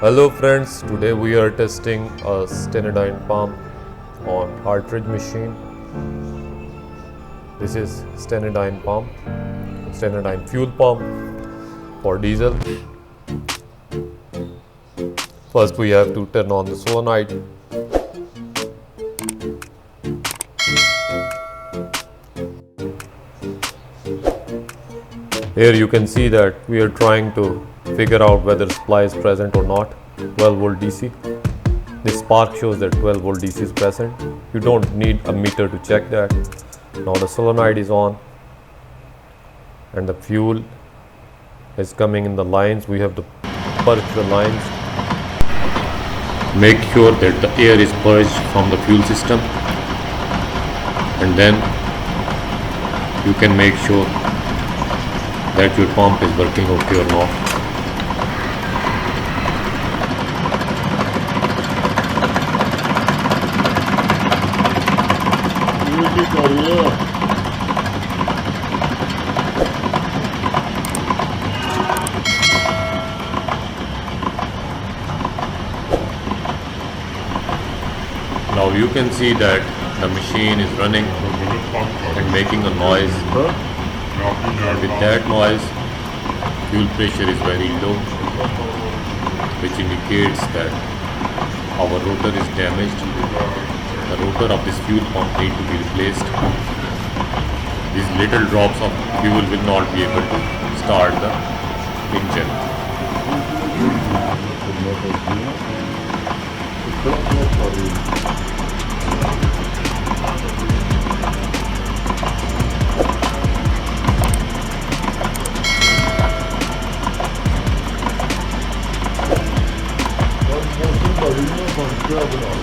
Hello friends, today we are testing a Stanadyne pump on Hartridge machine. This is Stanadyne pump, Stanadyne fuel pump for diesel. First we have to turn on the solenoid. Here you can see that we are trying to figure out whether supply is present or not. 12 volt DC. This spark shows that 12 volt DC is present. You don't need a meter to check that. Now the solenoid is on and the fuel is coming in the lines. We have to purge the lines. Make sure that the air is purged from the fuel system, and then you can make sure that your pump is working okay or not. Now you can see that the machine is running and making a noise. And with that noise, fuel pressure is very low, which indicates that our rotor is damaged. The rotor of this fuel pump needs to be replaced. These little drops of fuel will not be able to start the engine. Ладно,